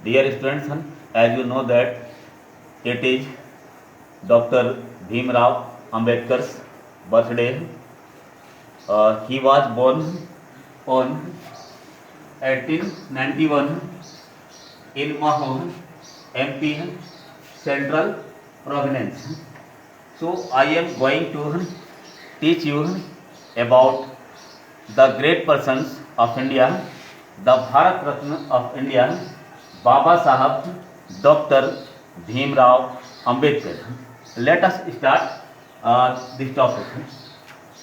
Dear students, as you know that it is Dr. Bhim Rao Ambedkar's birthday. He was born on 1891 in Mahon, MP, Central Province. So I am going to teach you about the great persons of India, the Bharat Ratna of India, Baba Sahab Dr. Bhim Rao Ambedkar. Let us start this topic.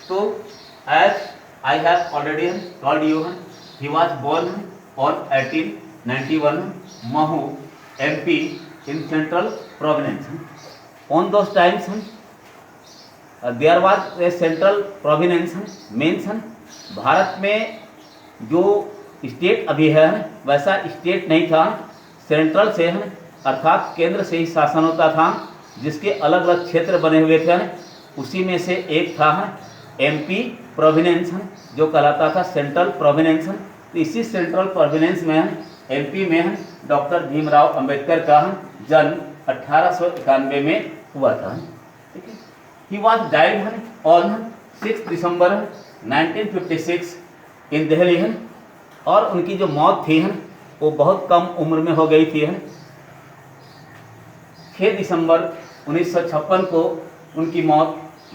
So, as I have already told you, he was born on 1891 Mahu, MP in Central Province. On those times, there was a Central Province means Bharat में जो state अभी है वैसा state नहीं था, central से है अर्थात केंद्र से ही शासन होता था, जिसके अलग अलग क्षेत्र बने हुए थे। उसी में से एक था एमपी प्रोविनेंस जो कहलाता था सेंट्रल प्रोविनेंस। तो इसी सेंट्रल प्रोविनेंस में एमपी में डॉक्टर भीमराव अंबेडकर का जन्म 1891 में हुआ था। ही वॉज डाइड ऑन 6 दिसंबर 1956 इन दिल्ली और उनकी जो मौत थी वो बहुत कम उम्र में हो गई थी। 6 दिसंबर 1956 को उनकी मौत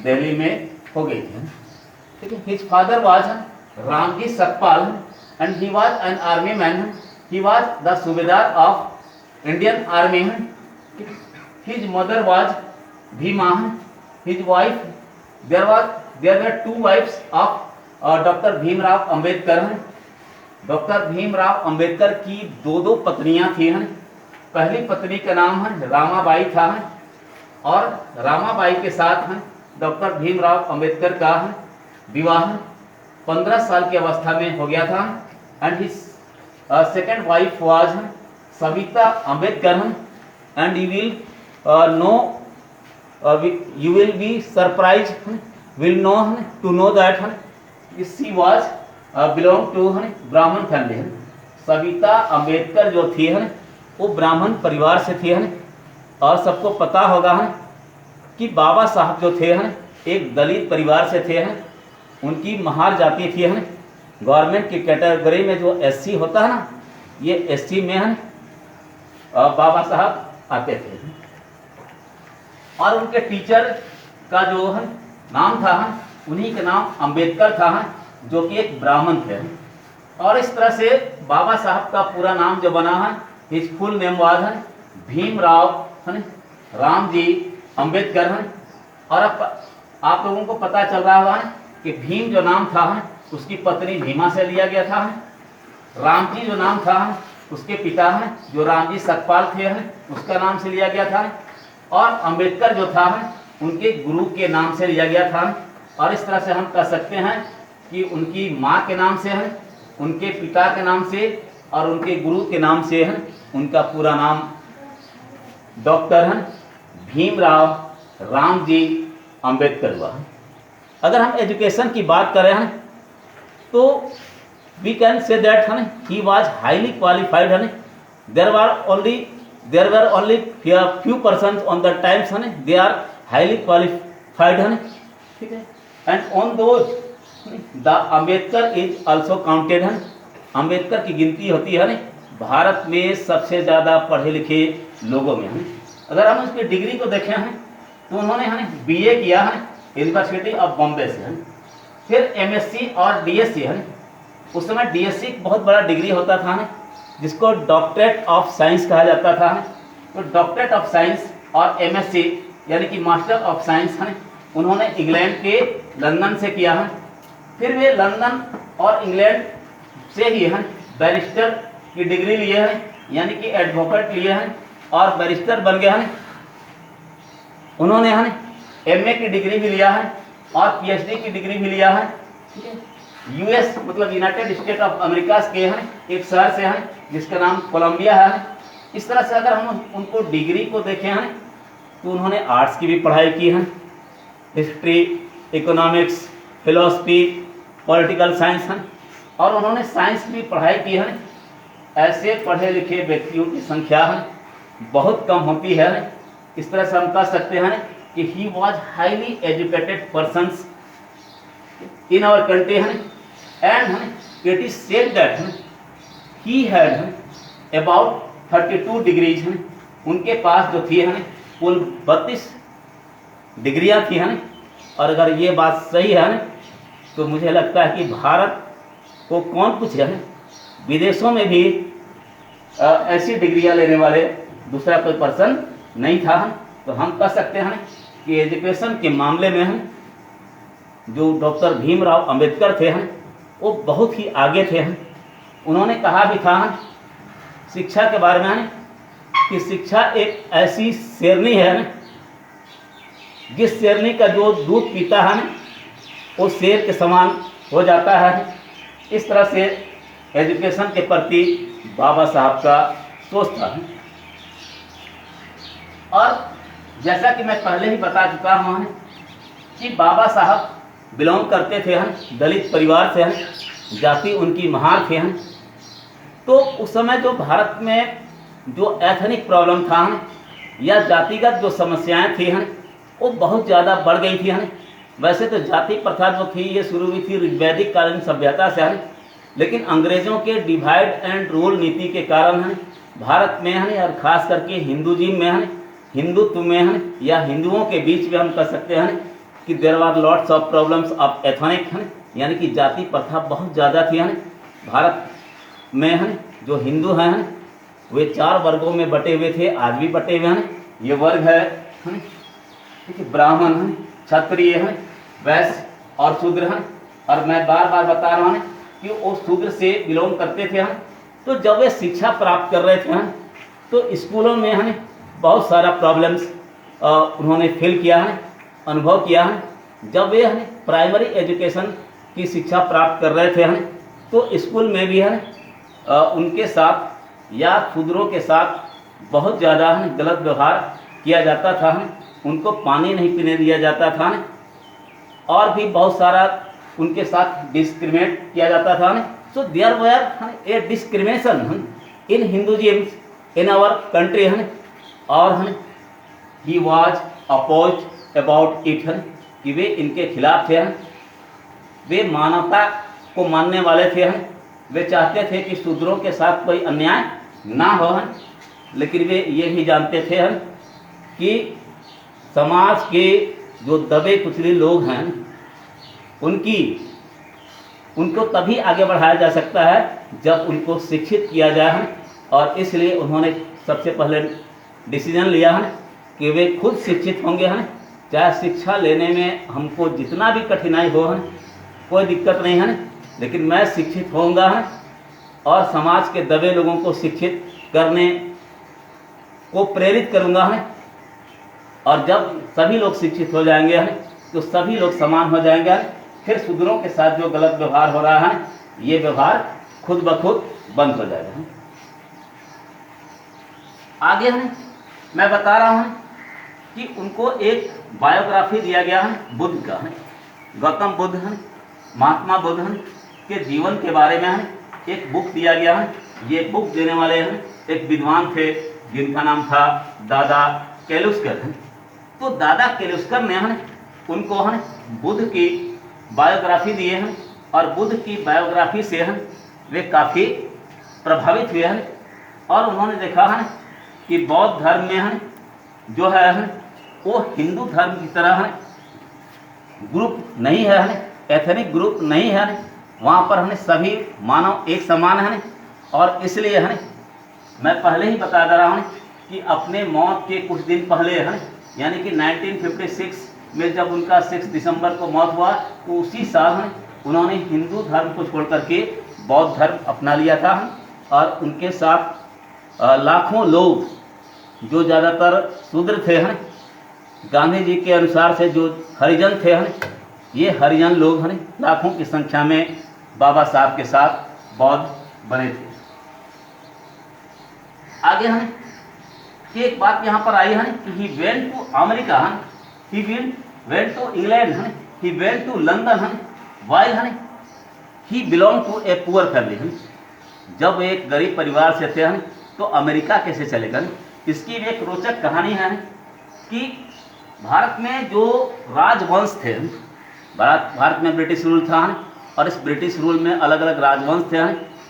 दिल्ली में हो गई थी। ठीक है। His father was Ramji Satpal and he was an army man. He was the subedar of Indian army. His mother was Bhima. His wife there were two wives of doctor Bhimrao Ambedkar. Doctor Bhimrao Ambedkar की दो पत्नियां थी। पहली पत्नी का नाम रामाबाई था और रामाबाई के साथ डॉक्टर भीमराव अंबेडकर का विवाह 15 साल की अवस्था में हो गया था। And his second wife was Savita Ambedkar. And you will be surprised will know to know that she was belong to ब्राह्मण फैमिली। सविता अंबेडकर जो थी वो ब्राह्मण परिवार से थी। और सबको पता होगा कि बाबा साहब जो थे एक दलित परिवार से थे। उनकी महार जाति थी। गवर्नमेंट की कैटेगरी में जो एससी होता है ना, ये एससी में बाबा साहब आते थे। और उनके टीचर का जो नाम था उन्हीं का नाम अंबेडकर था, जो कि एक ब्राह्मण थे। और इस तरह से बाबा साहब का पूरा नाम जो बना है, his full name was Bhimrao Ramji Ambedkar. और आप लोगों को पता चल रहा होगा कि भीम जो नाम था उसकी पत्नी भीमा से लिया गया था। रामजी जो नाम था उसके पिता जो रामजी सतपाल थे उसका नाम से लिया गया था। और अंबेडकर जो था उनके गुरु के नाम से लिया गया था। और इस तरह से हम कह सकते हैं कि उनकी माँ के नाम से है, उनके पिता के नाम से और उनके गुरु के नाम से है उनका पूरा नाम डॉक्टर भीमराव रामजी अंबेडकर हुआ। अगर हम एजुकेशन की बात करें तो we can say that he was highly qualified. there were only few persons on the times they are highly qualified। ठीक है। and on those the Ambedkar is also counted। Ambedkar की गिनती होती है भारत में सबसे ज़्यादा पढ़े लिखे लोगों में। अगर हम उसकी डिग्री को देखें तो उन्होंने बीए किया यूनिवर्सिटी ऑफ बॉम्बे से। फिर एमएससी और डीएससी उस समय डीएससी बहुत बड़ा डिग्री होता था जिसको डॉक्टरेट ऑफ साइंस कहा जाता था। तो डॉक्टरेट ऑफ साइंस और एमएससी यानी कि मास्टर ऑफ साइंस उन्होंने इंग्लैंड के लंदन से किया है। फिर वे लंदन और इंग्लैंड से ही बैरिस्टर की डिग्री लिए हैं, यानी कि एडवोकेट लिए हैं और बैरिस्टर बन गए हैं। उन्होंने एमए की डिग्री भी लिया है और पीएचडी की डिग्री भी लिया है। ठीक है। यूएस मतलब यूनाइटेड स्टेट ऑफ अमेरिका के एक शहर से जिसका नाम कोलंबिया है। इस तरह से अगर हम उनको डिग्री को देखें तो उन्होंने आर्ट्स की भी पढ़ाई की है, history, economics, philosophy, political science और उन्होंने साइंस की पढ़ाई की है। ऐसे पढ़े लिखे व्यक्तियों की संख्या है बहुत कम होती है। इस तरह से हम कह सकते हैं कि he was highly educated persons in our country है, and it is said that he had about 32 degrees है। उनके पास जो थी है कुल 32 डिग्रियां थी है। और अगर ये बात सही है तो मुझे लगता है कि भारत को कौन पूछे है, विदेशों में भी ऐसी डिग्रियां लेने वाले दूसरा कोई पर्सन नहीं था। तो हम कह सकते हैं कि एजुकेशन के मामले में हम जो डॉक्टर भीमराव अंबेडकर थे हैं वो बहुत ही आगे थे हैं। उन्होंने कहा भी था शिक्षा के बारे में कि शिक्षा एक ऐसी शेरनी है जिस शेरनी का जो दूध पीता है वो शेर के समान हो जाता है। इस तरह से एजुकेशन के प्रति बाबा साहब का सोच था। और जैसा कि मैं पहले ही बता चुका हूँ कि बाबा साहब बिलोंग करते थे दलित परिवार से, जाति उनकी महार थे। तो उस समय जो भारत में जो एथनिक प्रॉब्लम था या जातिगत जो समस्याएं थी वो बहुत ज़्यादा बढ़ गई थी। वैसे तो जाति प्रथा जो थी ये शुरू हुई थी वैदिक कालीन सभ्यता से, लेकिन अंग्रेज़ों के डिवाइड एंड रूल नीति के कारण भारत में और ख़ास करके हिंदुज़म में हिंदुत्व में या हिंदुओं के बीच में हम कह सकते हैं कि there are lots of problems of ethnic यानी कि जाति प्रथा बहुत ज़्यादा थी। भारत में जो हिंदू हैं वे 4 वर्गों में बटे हुए थे, आज भी बटे हुए हैं। ये वर्ग है ब्राह्मण, क्षत्रिय, वैश्य और शूद्र हैं। और मैं बार बार बता रहा हूँ कि वो शूद्र से बिलोंग करते थे। तो जब वे शिक्षा प्राप्त कर रहे थे तो स्कूलों में बहुत सारा प्रॉब्लम्स उन्होंने फील किया अनुभव किया जब वे प्राइमरी एजुकेशन की शिक्षा प्राप्त कर रहे थे तो स्कूल में भी उनके साथ या शूद्रों के साथ बहुत ज़्यादा गलत व्यवहार किया जाता था। उनको पानी नहीं पीने दिया जाता था और भी बहुत सारा उनके साथ डिस्क्रिमिनेट किया जाता था। So there were a discrimination in Hinduism in our country और he was oppose about it कि वे इनके खिलाफ थे। वे मानवता को मानने वाले थे। वे चाहते थे कि शूद्रों के साथ कोई अन्याय ना हो, लेकिन वे ये भी जानते थे कि समाज के जो दबे कुचले लोग हैं उनको तभी आगे बढ़ाया जा सकता है जब उनको शिक्षित किया जाए। और इसलिए उन्होंने सबसे पहले डिसीजन लिया कि वे खुद शिक्षित होंगे। चाहे शिक्षा लेने में हमको जितना भी कठिनाई हो कोई दिक्कत नहीं है, लेकिन मैं शिक्षित होऊंगा और समाज के दबे लोगों को शिक्षित करने को प्रेरित करूंगा। और जब सभी लोग शिक्षित हो जाएंगे तो सभी लोग समान हो जाएंगे। फिर शूद्रों के साथ जो गलत व्यवहार हो रहा है ये व्यवहार खुद ब खुद बंद हो जाएगा। आगे मैं बता रहा हूँ कि उनको एक बायोग्राफी दिया गया है बुद्ध का, गौतम बुद्ध महात्मा बुद्ध के जीवन के बारे में एक बुक दिया गया है। ये बुक देने वाले एक विद्वान थे जिनका नाम था दादा केलुस्कर। तो दादा केलुस्कर ने उनको बुद्ध की बायोग्राफी दिए हैं और बुद्ध की बायोग्राफी से वे काफ़ी प्रभावित हुए और उन्होंने देखा कि बौद्ध धर्म में जो है वो हिंदू धर्म की तरह ग्रुप नहीं है, एथनिक ग्रुप नहीं है। वहाँ पर सभी मानव एक समान है। और इसलिए मैं पहले ही बता दे रहा हूँ कि अपने मौत के कुछ दिन पहले यानी कि 1956 में जब उनका 6 दिसंबर को मौत हुआ तो उसी साल उन्होंने हिंदू धर्म को छोड़ करके बौद्ध धर्म अपना लिया था। और उनके साथ लाखों लोग जो ज़्यादातर शूद्र थे गांधी जी के अनुसार से जो हरिजन थे ये हरिजन लोग लाखों की संख्या में बाबा साहब के साथ बौद्ध बने थे। आगे कि एक बात यहाँ पर आई कि he went to America, he went to England, he went to London, while he belong to a poor family. जब एक गरीब परिवार से थे तो अमेरिका कैसे चले गए, इसकी भी एक रोचक कहानी है कि भारत में जो राजवंश थे, भारत में ब्रिटिश रूल था और इस ब्रिटिश रूल में अलग अलग राजवंश थे,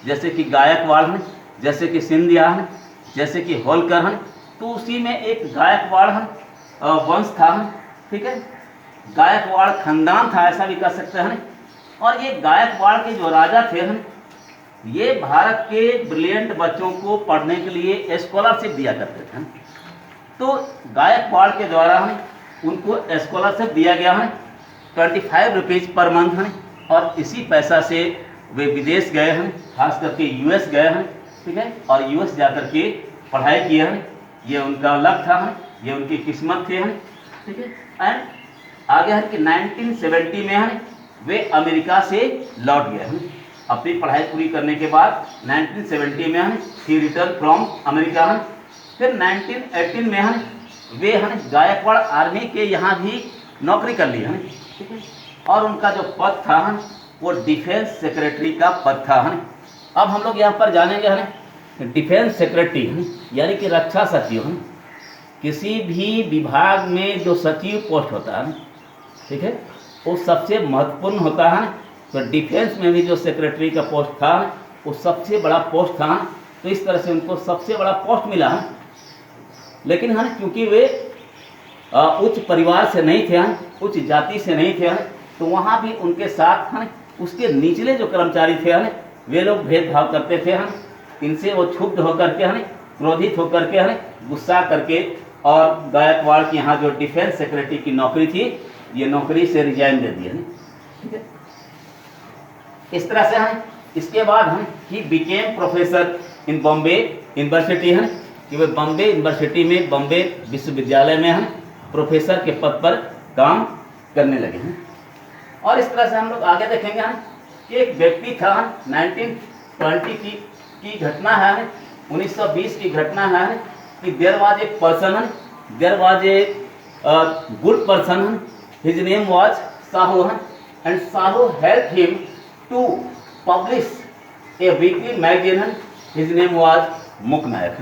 जैसे कि गायकवाड़ हैं, जैसे कि सिंधिया हैं, जैसे कि होलकर हैं। तो उसी में एक गायकवाड़ वंश था, ठीक है, गायकवाड़ खानदान था, ऐसा भी कह सकते हैं। और ये गायकवाड़ के जो राजा थे ये भारत के ब्रिलियंट बच्चों को पढ़ने के लिए स्कॉलरशिप दिया करते थे। तो गायकवाड़ के द्वारा उनको स्कॉलरशिप दिया गया है 25 रुपीज़ पर मंथ है, और इसी पैसा से वे विदेश गए हैं, खास करके यूएस गए हैं, ठीक है, और यूएस जाकर के पढ़ाई किए हैं। ये उनका लक था, ये उनकी किस्मत थी, ठीक है। एंड आगे है कि 1970 में वे अमेरिका से लौट गए हैं। अपनी पढ़ाई पूरी करने के बाद 1970 में ही रिटर्न फ्रॉम अमेरिका। फिर 1918 में वे गायकवाड़ आर्मी के यहाँ भी नौकरी कर ली है, ठीक है। और उनका जो पद था वो डिफेंस सेक्रेटरी का पद था। अब हम लोग यहाँ पर जानेंगे डिफेंस सेक्रेटरी यानी कि रक्षा सचिव। किसी भी विभाग में जो सचिव पोस्ट होता है, ठीक है, वो सबसे महत्वपूर्ण होता है। तो डिफेंस में भी जो सेक्रेटरी का पोस्ट था वो सबसे बड़ा पोस्ट था। तो इस तरह से उनको सबसे बड़ा पोस्ट मिला है। लेकिन क्योंकि वे उच्च परिवार से नहीं थे, उच्च जाति से नहीं थे, तो वहाँ भी उनके साथ उसके निचले जो कर्मचारी थे वे लोग भेदभाव करते थे। इनसे वो क्षुब्ध होकर के क्रोधित होकर के गुस्सा करके और गायकवाड़ की यहाँ जो डिफेंस सेक्रेटरी की नौकरी थी, ये नौकरी से रिजाइन दे दिया, ठीक है। इस तरह से इसके बाद he became professor in Bombay university कि वे बॉम्बे यूनिवर्सिटी में, बॉम्बे विश्वविद्यालय में प्रोफेसर के पद पर काम करने लगे हैं। और इस तरह से हम लोग आगे देखेंगे कि एक व्यक्ति था 1920 की घटना है, 1920 की घटना है कि there was a person, there was a good person, his name was Sahu, and Sahu help him to publish a weekly magazine, his name was Mook Nayak.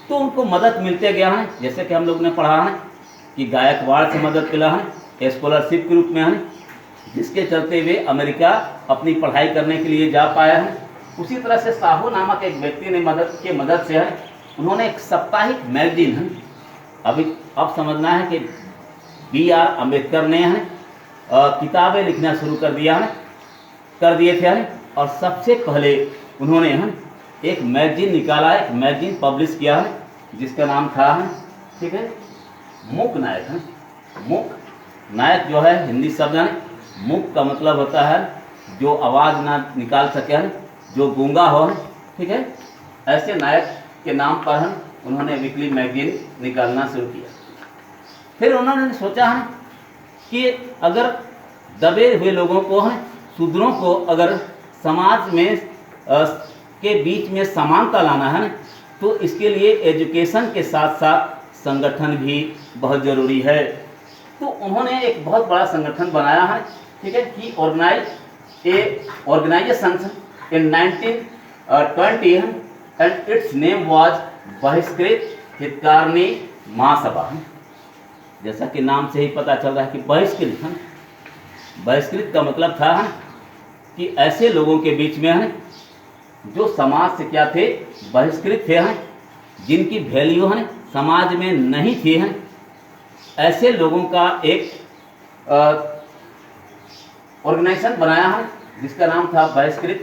तो उनको मदद मिलते गया है, जैसे कि हम लोग ने पढ़ा है कि गायकवाड़ से मदद मिला है स्कॉलरशिप के रूप में, जिसके चलते वे अमेरिका अपनी पढ़ाई करने के लिए जा पाया है। उसी तरह से साहू नामक एक व्यक्ति ने मदद से उन्होंने एक साप्ताहिक मैगजीन अब समझना है कि B.R. अम्बेडकर ने किताबें लिखना शुरू कर दिए थे। और सबसे पहले उन्होंने एक मैगजीन निकाला, एक मैगजीन पब्लिश किया जिसका नाम था, ठीक है, मूक नायक। मूक नायक जो है हिंदी शब्द है, मूक का मतलब होता है जो आवाज़ ना निकाल सके, जो गूंगा हो, ठीक है। ऐसे नायक के नाम पर उन्होंने वीकली मैगजीन निकालना शुरू किया। फिर उन्होंने सोचा कि अगर दबे हुए लोगों को, शूद्रों को अगर समाज में के बीच में समानता लाना है तो इसके लिए एजुकेशन के साथ साथ संगठन भी बहुत ज़रूरी है। तो उन्होंने एक बहुत बड़ा संगठन बनाया है, ठीक है, कि organisation in 1920 and its name was Bahishkrit हितकारिणी महासभा। जैसा कि नाम से ही पता चल रहा है कि बहिष्कृत का मतलब था कि ऐसे लोगों के बीच में जो समाज से क्या थे, बहिष्कृत थे, जिनकी वैल्यू समाज में नहीं थी, ऐसे लोगों का एक ऑर्गेनाइजेशन बनाया है जिसका नाम था बहिष्कृत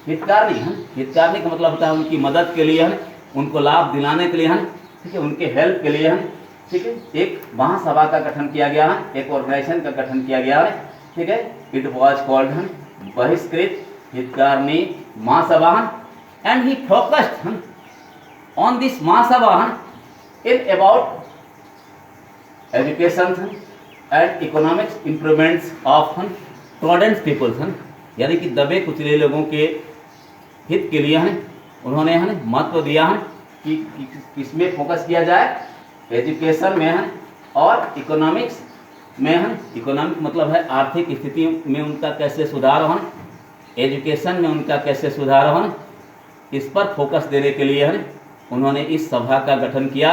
हितकारिणी। हितकारिणी का मतलब होता है उनकी मदद के लिए, उनको लाभ दिलाने के लिए, ठीक है, उनके हेल्प के लिए, ठीक है, एक महासभा का गठन किया गया है, एक ऑर्गेनाइजेशन का गठन किया गया है, ठीक है। It was called Bahishkrit Hitkarini Mahasabha, and he focused on this Mahasabha in about education and economics improvements of students peoples, यानी कि दबे कुचले लोगों के हित के लिए उन्होंने महत्व दिया कि किसमें फोकस किया जाए, एजुकेशन में और इकोनॉमिक्स में। इकोनॉमिक मतलब है आर्थिक स्थिति में उनका कैसे सुधार हो, एजुकेशन में उनका कैसे सुधार हो न, इस पर फोकस देने के लिए है उन्होंने इस सभा का गठन किया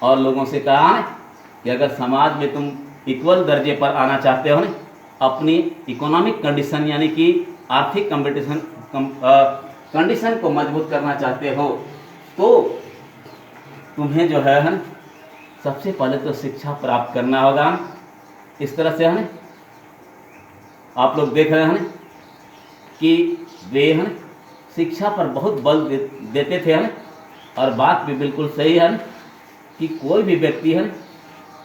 और लोगों से कहा है कि अगर समाज में तुम इक्वल दर्जे पर आना चाहते हो न, अपनी इकोनॉमिक कंडीशन यानी कि आर्थिक कंडीशन को मजबूत करना चाहते हो तो तुम्हें जो है न, सबसे पहले तो शिक्षा प्राप्त करना होगा। इस तरह से है आप लोग देख रहे हैं कि वे हैं शिक्षा पर बहुत बल देते थे हैं और बात भी बिल्कुल सही है कि कोई भी व्यक्ति है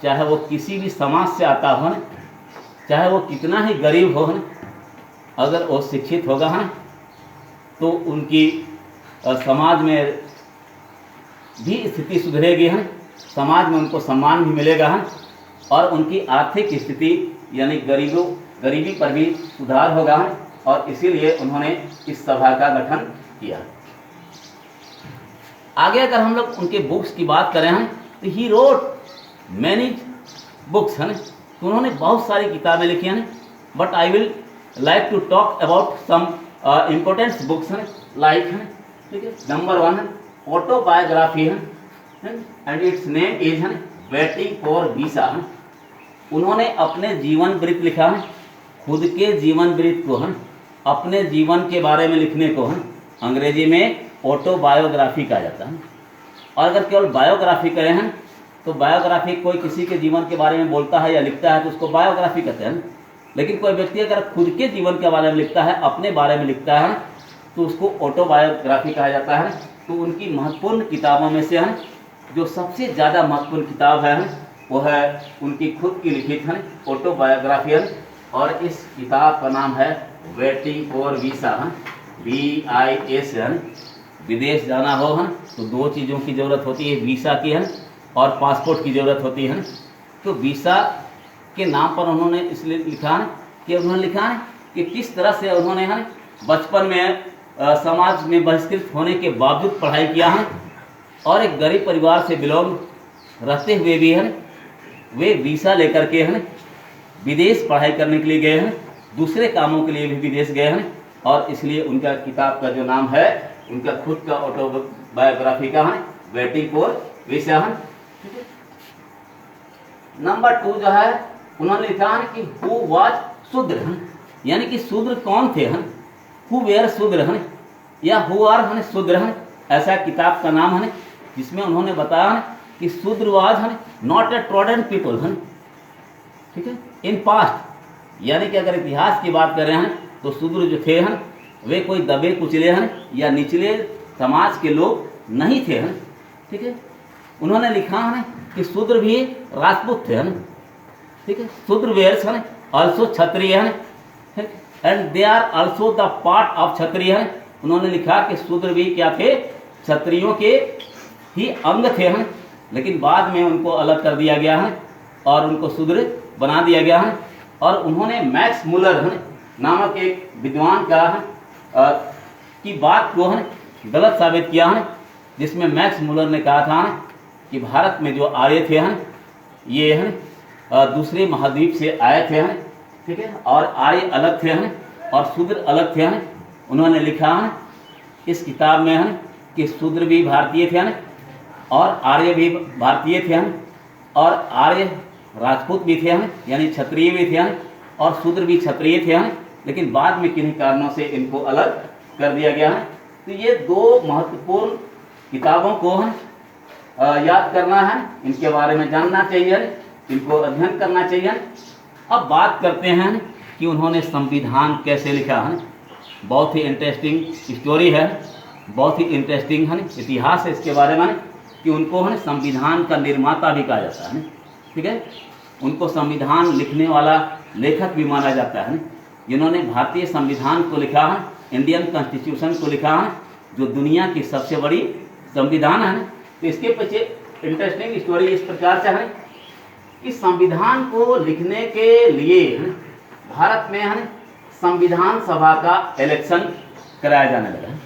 चाहे वो किसी भी समाज से आता हो न, चाहे वो कितना ही गरीब हो न, अगर वो शिक्षित होगा है तो उनकी समाज में भी स्थिति सुधरेगी है, समाज में उनको सम्मान भी मिलेगा है और उनकी आर्थिक स्थिति यानी गरीबी पर भी सुधार होगा है और इसीलिए उन्होंने इस सभा का गठन किया। आगे अगर हम लोग उनके बुक्स की बात करें हैं तो ही रोट मैनी बुक्स हैं, तो उन्होंने बहुत सारी किताबें लिखी हैं, but I will like to talk about some important books हैं लाइक हैं, ठीक है। नंबर 1 है ऑटोबायोग्राफी है एंड इट्स नेम इज है वेटिंग फॉर वीसा है। उन्होंने अपने जीवन वृत्त लिखा है, खुद के जीवन वृत्त को है अपने जीवन के बारे में लिखने को है अंग्रेजी में ऑटोबायोग्राफी कहा जाता है। और अगर केवल बायोग्राफी करें हैं तो बायोग्राफी कोई किसी के जीवन के बारे में बोलता है या लिखता है तो उसको बायोग्राफी कहते हैं, लेकिन कोई व्यक्ति अगर खुद के जीवन के बारे में लिखता है, अपने बारे में लिखता है तो उसको ऑटोबायोग्राफी कहा जाता है। तो उनकी महत्वपूर्ण किताबों में से है जो सबसे ज़्यादा महत्वपूर्ण किताब है वो है उनकी खुद की लिखित है ऑटोबायोग्राफी है और इस किताब का नाम है वेटिंग फॉर वीसा है, VIS है। विदेश जाना हो है तो 2 चीज़ों की ज़रूरत होती है, वीसा की है और पासपोर्ट की ज़रूरत होती है। तो वीसा के नाम पर उन्होंने इसलिए लिखा है कि उन्होंने लिखा है कि किस तरह से उन्होंने है बचपन में समाज में बहिष्कृत होने के बावजूद पढ़ाई किया है और एक गरीब परिवार से बिलोंग रहते हुए भी है वे वीसा लेकर के है विदेश पढ़ाई करने के लिए गए हैं, दूसरे कामों के लिए भी विदेश गए हैं और इसलिए उनका किताब का जो नाम है उनका खुद का ऑटोबायोग्राफी का है वेटिंग फॉर वीसा है। नंबर 2 जो है उन्होंने लिखा है कि हु वाज शूद्र है, यानी कि शूद्र कौन थे हैं, हु वेयर शूद्र है या हु आर है शूद्र है, ऐसा किताब का नाम है जिसमें उन्होंने बताया है कि शूद्र वाज है नॉट ए ट्रॉडन पीपल है, ठीक है, इन पास्ट। यानी कि अगर इतिहास की बात करें हैं तो शूद्र जो थे हैं वे कोई दबे कुचले हैं या निचले समाज के लोग नहीं थे हैं, ठीक है। उन्होंने लिखा है कि शूद्र भी राजपूत थे हैं, ठीक है, शूद्र वेयर्स हैं ऑल्सो क्षत्रिय हैं and they are also the part of Kshatriya हैं। उन्होंने लिखा कि शूद्र भी क्या थे, क्षत्रियों के ही अंग थे हैं, लेकिन बाद में उनको अलग कर दिया गया है और उनको शूद्र बना दिया गया है। और उन्होंने मैक्स मुलर नामक एक विद्वान का की बात को गलत साबित किया है, जिसमें मैक्स मुलर ने कहा था कि भारत में जो आर्य थे ये दूसरे महाद्वीप से आए थे, ठीक है, और आर्य अलग थे और शूद्र अलग थे। उन्होंने लिखा है इस किताब में कि शूद्र भी भारतीय थे और आर्य भी भारतीय थे और आर्य राजपूत भी थे यानी क्षत्रिय भी थे और शूद्र भी क्षत्रिय थे, लेकिन बाद में किन्हीं कारणों से इनको अलग कर दिया गया है। तो ये 2 महत्वपूर्ण किताबों को याद करना है, इनके बारे में जानना चाहिए, इनको अध्ययन करना चाहिए। अब बात करते हैं कि उन्होंने संविधान कैसे लिखा है। बहुत ही इंटरेस्टिंग स्टोरी है, बहुत ही इंटरेस्टिंग है इतिहास है इसके बारे में कि उनको संविधान का निर्माता भी कहा जाता है, ठीक है। उनको संविधान लिखने वाला लेखक भी माना जाता है, जिन्होंने भारतीय संविधान को लिखा है, इंडियन कॉन्स्टिट्यूशन को लिखा है, जो दुनिया की सबसे बड़ी संविधान है। तो इसके पीछे इंटरेस्टिंग स्टोरी इस प्रकार से है कि संविधान को लिखने के लिए भारत में संविधान सभा का इलेक्शन कराया जाने लगा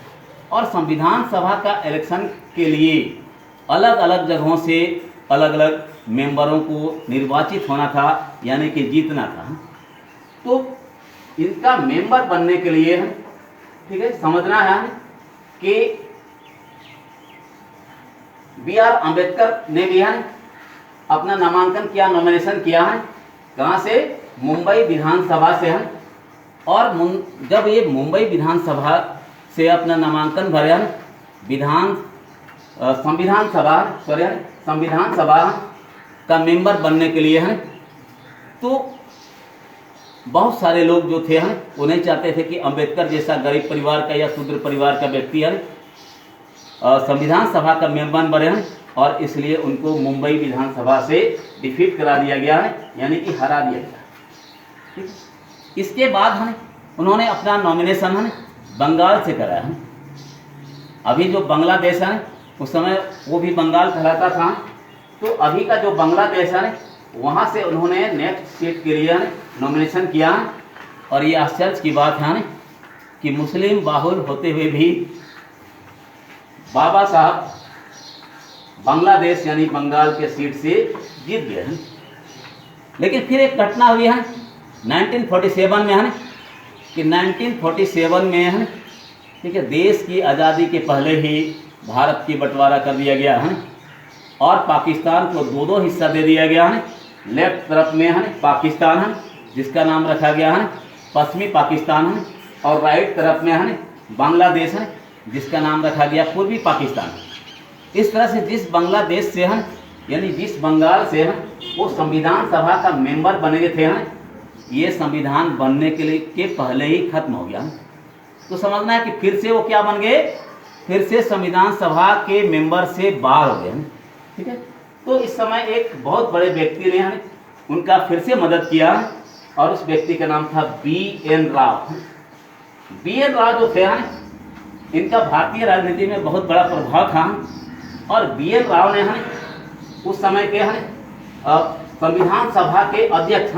और संविधान सभा का इलेक्शन के लिए अलग अलग जगहों से अलग अलग मेंबरों को निर्वाचित होना था, यानी कि जीतना था। तो इनका मेंबर बनने के लिए ठीक है, समझना है कि बी आर अम्बेडकर ने भी है अपना नामांकन किया, नॉमिनेशन किया है, कहाँ से? मुंबई विधानसभा से है। और जब ये मुंबई विधानसभा से अपना नामांकन भरे हैं, संविधान सभा का मेंबर बनने के लिए हैं, तो बहुत सारे लोग जो थे हैं वो नहीं चाहते थे कि अंबेडकर जैसा गरीब परिवार का या शूद्र परिवार का व्यक्ति है संविधान सभा का मेंबर बने हैं, और इसलिए उनको मुंबई विधानसभा से डिफीट करा दिया गया है, यानी कि हरा दिया गया। इसके बाद है उन्होंने अपना नॉमिनेशन है बंगाल से कराया है। अभी जो बांग्लादेश है उस समय वो भी बंगाल कहलाता था, तो अभी का जो बांग्लादेश है वहाँ से उन्होंने नेक्स्ट सीट के लिए नॉमिनेशन किया। और ये आश्चर्य की बात है कि मुस्लिम बाहुल होते हुए भी बाबा साहब बांग्लादेश यानी बंगाल के सीट से जीत गए हैं। लेकिन फिर एक घटना हुई है 1947 में है कि 1947 में है, ठीक है, देश की आज़ादी के पहले ही भारत की बंटवारा कर दिया गया है और पाकिस्तान को दो दो हिस्सा दे दिया गया है। लेफ्ट तरफ में है पाकिस्तान है जिसका नाम रखा गया है पश्चिमी पाकिस्तान है, और राइट तरफ में है बांग्लादेश है जिसका नाम रखा गया पूर्वी पाकिस्तान। इस तरह से जिस बांग्लादेश से है यानी जिस बंगाल से है वो संविधान सभा का मेंबर बने थे हैं, ये संविधान बनने के पहले ही खत्म हो गया। तो समझना है कि फिर से वो क्या बन गए, फिर से संविधान सभा के मेंबर से बाहर हो गए। ठीक है, तो इस समय एक बहुत बड़े व्यक्ति ने उनका फिर से मदद किया और उस व्यक्ति का नाम था बी.एन. राव। बी.एन. राव जो थे इनका भारतीय राजनीति में बहुत बड़ा प्रभाव था और बी.एन. राव ने उस समय के संविधान सभा के अध्यक्ष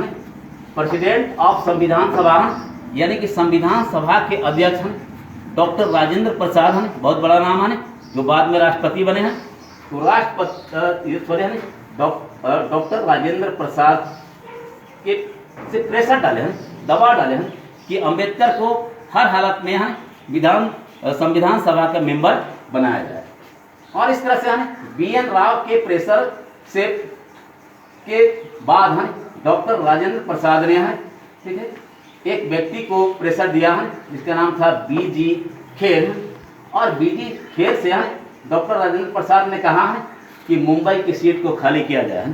प्रेसिडेंट ऑफ संविधान सभा यानी कि संविधान सभा के अध्यक्ष डॉक्टर राजेंद्र प्रसाद बहुत बड़ा नाम है जो बाद में राष्ट्रपति बने हैं। तो राष्ट्रपति डॉक्टर राजेंद्र प्रसाद के से प्रेशर डाले हैं, दबाव डाले हैं कि अंबेडकर को हर हालत में संविधान सभा का मेंबर बनाया जाए। और इस तरह से बी.एन. राव के प्रेशर से के बाद डॉक्टर राजेंद्र प्रसाद ने ठीक है एक व्यक्ति को प्रेशर दिया जिसका नाम था बी.जी. खेर। और बी.जी. खेर से डॉक्टर राजेंद्र प्रसाद ने कहा कि मुंबई की सीट को खाली किया जाए।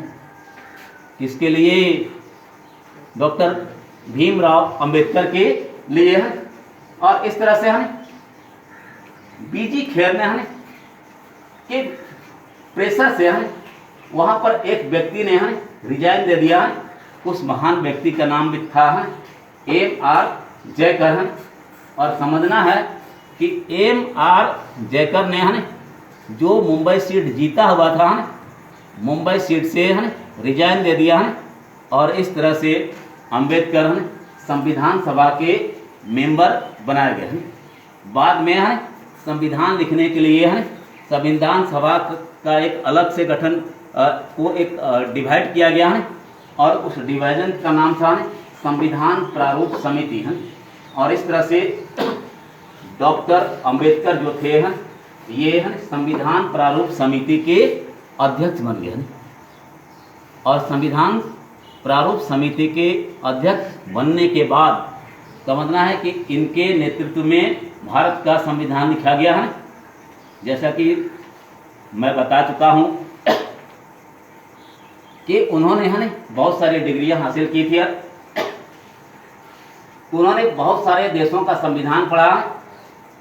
किसके लिए? डॉक्टर भीमराव अंबेडकर के लिए है। और इस तरह से बी.जी. खेर ने के प्रेशर से वहाँ पर एक व्यक्ति ने रिजाइन दे दिया। उस महान व्यक्ति का नाम भी था M.R. जयकर। और समझना है कि M.R. जयकर ने जो मुंबई सीट जीता हुआ था मुंबई सीट से रिजाइन दे दिया और इस तरह से अंबेडकर संविधान सभा के मेंबर बनाए गए। बाद में संविधान लिखने के लिए संविधान सभा का एक अलग से गठन को एक डिवाइड किया गया और उस डिवीजन का नाम था संविधान प्रारूप समिति और इस तरह से डॉक्टर अंबेडकर जो थे ये संविधान प्रारूप समिति के अध्यक्ष बन गए। और संविधान प्रारूप समिति के अध्यक्ष बनने के बाद समझना है कि इनके नेतृत्व में भारत का संविधान लिखा गया है। जैसा कि मैं बता चुका हूँ कि उन्होंने बहुत सारी डिग्रियां हासिल की थी। उन्होंने बहुत सारे देशों का संविधान पढ़ा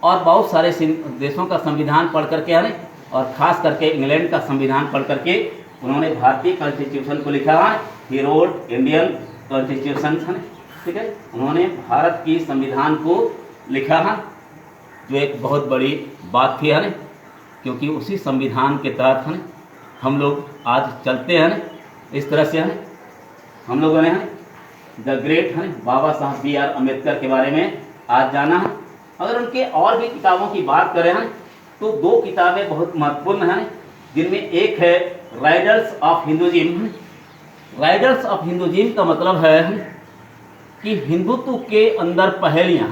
और बहुत सारे देशों का संविधान पढ़ करके और ख़ास करके इंग्लैंड का संविधान पढ़ करके उन्होंने भारतीय कॉन्स्टिट्यूशन को लिखा। He wrote Indian constitution. ठीक है, उन्होंने भारत की संविधान को लिखा जो एक बहुत बड़ी बात थी क्योंकि उसी संविधान के तहत हम लोग आज चलते हैं। इस तरह से हम लोगों ने द ग्रेट बाबा साहब बी.आर. अम्बेडकर के बारे में आज जाना है। अगर उनके और भी किताबों की बात करें तो दो किताबें बहुत महत्वपूर्ण हैं जिनमें एक है Riders of Hinduism. Riders of Hinduism का मतलब है कि हिंदुत्व के अंदर पहेलियाँ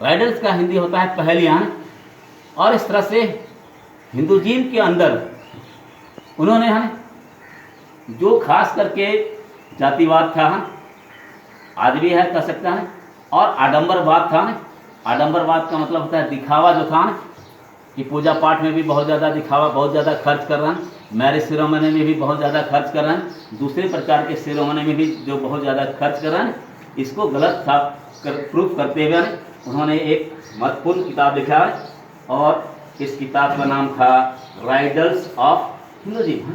राइडल्स का हिंदी होता है पहेलियाँ। और इस तरह से हिंदुइज्म के अंदर उन्होंने जो खास करके जातिवाद था, आज भी है कह सकता है, और आडंबरवाद था। आडंबरवाद का मतलब होता है दिखावा जो था कि पूजा पाठ में भी बहुत ज़्यादा दिखावा, बहुत ज़्यादा खर्च कर रहे हैं, मैरिज सेरेमनी में भी बहुत ज़्यादा खर्च कर रहे हैं, दूसरे प्रकार के सेरेमनी में भी जो बहुत ज़्यादा खर्च कर रहे हैं, इसको गलत प्रूफ करते हुए उन्होंने एक महत्वपूर्ण किताब लिखा है, और इस किताब का नाम था राइडल्स ऑफ हिंदुइज्म।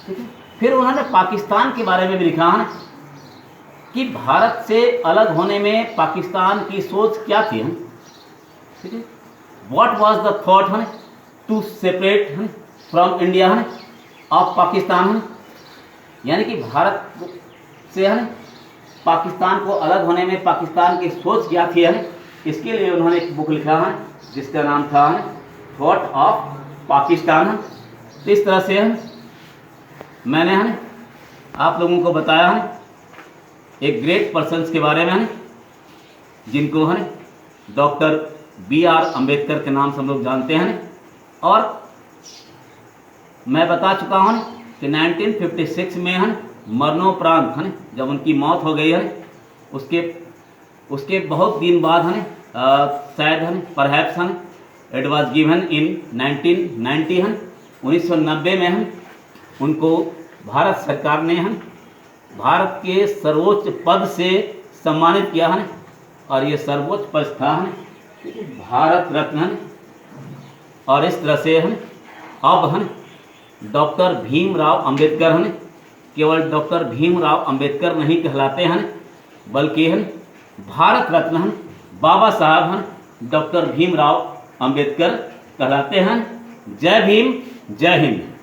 ठीक है। फिर उन्होंने पाकिस्तान के बारे में भी लिखा है कि भारत से अलग होने में पाकिस्तान की सोच क्या थी। ठीक है। What was the thought to separate from India of Pakistan, यानी कि भारत से पाकिस्तान को अलग होने में पाकिस्तान की सोच क्या थी। इसके लिए उन्होंने एक बुक लिखा है जिसका नाम था थॉट ऑफ पाकिस्तान। इस तरह से मैंने आप लोगों को बताया एक ग्रेट पर्सन्स के बारे में जिनको डॉक्टर B.R. अम्बेडकर के नाम से हम लोग जानते हैं। और मैं बता चुका हूँ कि 1956 में मरणोपरांत जब उनकी मौत हो गई उसके बहुत दिन बाद शायद perhaps it was given in 1990 1990 में उनको भारत सरकार ने भारत के सर्वोच्च पद से सम्मानित किया और ये सर्वोच्च पद था भारत रत्न। और इस तरह से अब डॉक्टर भीमराव अंबेडकर केवल डॉक्टर भीमराव अंबेडकर नहीं कहलाते बल्कि भारत रत्न बाबा साहब डॉक्टर भीमराव अंबेडकर कहलाते हैं। जय भीम, जय हिंद।